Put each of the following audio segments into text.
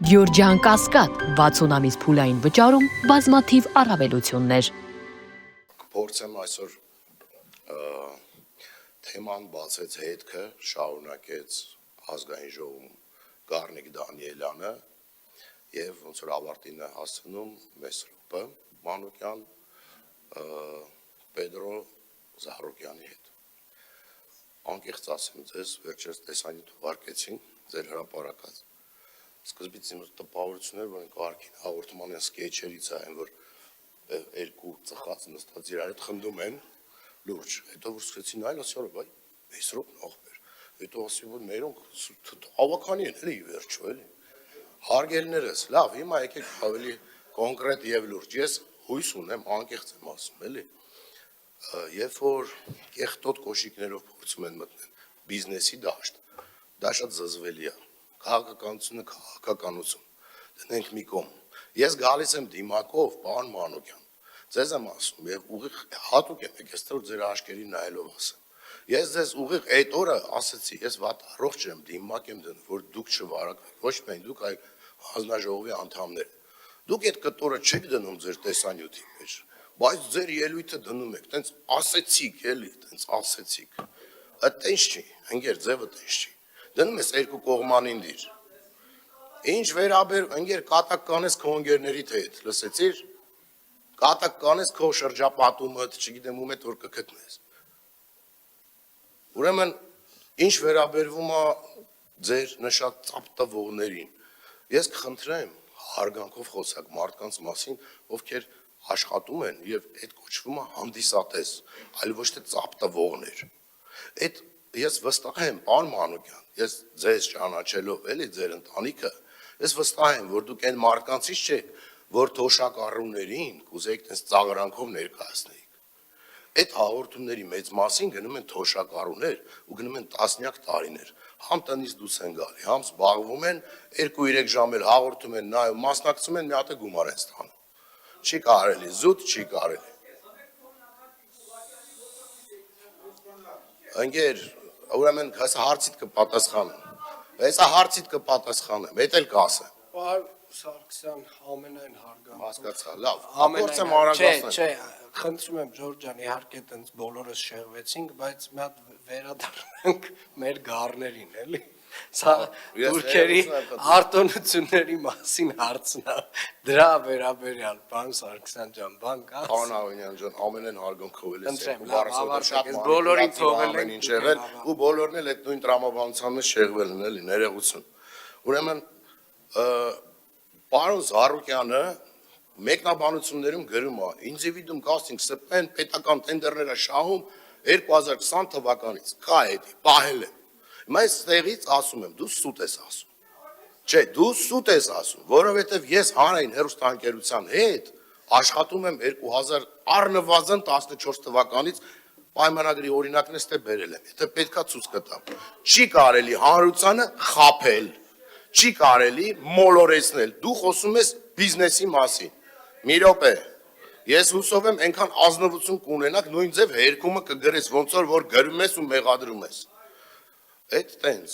Գյորջյան Կասկադ 60 ամիս փուլային վճարում բազմաթիվ առավելություններ։ Փորձեմ այսօր թեման բացեց հետքը, շարունակեց ազգային ժողովում Գառնիկ Դանիելյանը եւ ոնց որ ավարտին է հասնում Մեսրոպը Մանուկյան Պետրո Զահրոկյանի հետ։ Անկեղծ ասեմ ձեզ, վերջերս տեսանյութ ուղարկեցին ձեր հրապարակած։ Սկզբից իմ տպավորություններ, որ կարգին հաղորդման սկեչերից այն, որ երկու ծխած նստած իրար հետ խնդում են լուրջ, հետո որ սկսեցին այլ ասյալ, բայ Մեսրոպ նողբեր, հետո ասի, որ մերոնք ավականի են, էլի վերջո, էլի։ Հարգելներս, լավ, հիմա եկեք ավելի կոնկրետ եւ լուրջ, ես հույս ունեմ, անկեղծ եմ ասում, էլի։ Երբ որ կեղտոտ կոշիկներով փորձում են մտնել բիզնեսի դաշտ, դա շատ զզվելի է։ Քաղաքականությունը, քաղաքականություն, դնենք մի կողմ։ Ես գալիս եմ դիմակով, պարոն Մանուկյան, ձեզ եմ ասում եւ ուղիղ հատուկ եմ եկել, որ ձեր աշկերին նայելով ասեմ։ Ես ձեզ ուղիղ այդ օրը ասեցի, ես վատ առողջ եմ, դիմակ եմ դնում, որ դուք չվարակվեք, ոչ միայն դուք, այլ հանձնաժողովի անդամները։ Դուք այդ կտորը չեք դնում ձեր տեսանյութի մեջ, բայց ձեր ելույթը դնում եք, տենց ասեցիք, էլի, տենց ասեցիք։ Այդ տենց չի, ընկեր, ձևը տենց չի։ Դնում ես երկու կողմանին դիր։ Ինչ վերաբերում, ընկեր, կատակ կանես քո ընկերներիդ հետ, լսեցիր։ Կատակ կանես քո շրջապատումդ, չգիտեմ ում հետ որ կգտնես։ Ուրեմն, ինչ վերաբերվում է ձեր նշած ծափ տվողներին, ես կխնդրեմ հարգանքով խոսակ մարդկանց մասին, ովքեր աշխատում են եւ այդ կոչվում է հանդիսատես, այլ ոչ թե ծափ տվողներ։ Այդ ես վստահ եմ, պարոն Մանուկյան, ես ձեզ ճանաչելով էլի ձեր ընտանիքը, ես վստահ եմ, որ դուք այն մարդկանցից չեք, որ թոշակառուներին կուզեիք տես ծաղրանքով ներկայացնեիք։ Այդ հաղորդումների մեծ մասին գնում են թոշակառուներ ու գնում են տասնյակ տարիներ։ Համ տնից դուրս են գալի, համ զբաղվում են 2-3 ժամ էլ հաղորդում են, նայում, մասնակցում են, մի հատ է գումար են ստանում։ Չի կարելի, զուտ չի կարելի։ Ընկեր, ուրեմն հեսա հարցիդ կպատասխանեմ։ Հեսա հարցիդ կպատասխանեմ, հետ էլ կասեմ։ Պարոն Սարգսյան, ամենայն հարգանքով։ Հասկացա, լավ։ Փորձեմ արագացնել։ Չէ, խնդրում եմ Ջորջ ջան, իհարկե տենց բոլորս շեղվեցինք, բայց մի հատ վերադառնանք մեր գառներին, էլի։ Սա թուրքերի արտոնությունների մասին հարցն է։ Դրա վերաբերյալ, պարոն Սարգսյան ջան, բան կա։ Պարոն Ավենյան ջան, ամենայն հարգանքով եմ Ընտրեմ, ավարտեք, բոլորին թողել ենք ինչ եղել ու բոլորն էլ այդ նույն տրամաբանության մեջ շեղվել են, էլի, ներողություն։ Ուրեմն պարոն Զահրոկյանը մեկնաբանություններում գրում է ինդիվիդուում կաստինգ սպեն պետական տենդերները շահում 2020 թվականից կա էդի պահել եմ հիմա այս տեղից ասում եմ դու սուտ ես ասում չէ դու սուտ ես ասում որովհետև ես հանրային հեռուստաընկերության հետ աշխատում եմ 2000 առնվազն 14 թվականից պայմանագրի օրինակն էստե բերել եմ եթե պետքա ցույց կտամ չի կարելի հանրությանը խաբել չի կարելի մոլորեցնել դու խոսում ես բիզնեսի մասին մի րոպե ես հուսով եմ այնքան ազնվություն կունենաք նույն ձև հերկումը կգրես ոնց որ գրում ես ու մեղադրում ես այդ տենց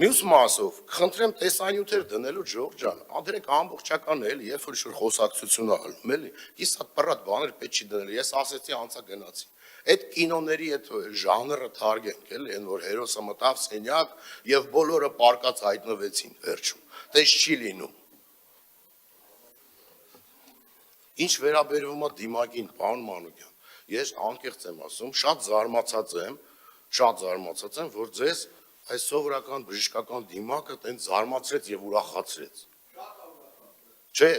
մյուս մասով խնդրեմ տեսանյութեր դնելու Ջորջ ջան անդրեք ամբողջական էլի երբ որ ինչ-որ խոսակցություն ալում էլի կիսատ պռատ բաներ պետք չի դնել ես ասեցի անցա գնացի այդ կինոների այդ ժանրը թարգենք էլի այն որ հերոսը մտավ սենյակ եւ բոլորը պարկած հայտնվեցին վերջում տես չի լինում Ինչ վերաբերվում է դիմակին, պարոն Մանուկյան, ես անկեղծ եմ ասում, շատ զարմացած եմ, որ ձեզ այս սովորական բժշկական դիմակը տենց զարմացրեց եւ ուրախացրեց։ Չէ,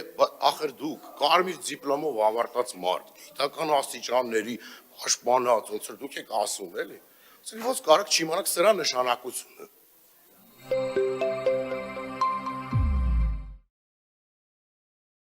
ախր դուք կարմիր դիպլոմով ավարտած մարդ, գիտական աստիճանների պաշտպանած, ոնց որ դուք եք ասում, էլի։ Ասենք ոնց կարաք չիմանաք սրա նշանակությունը։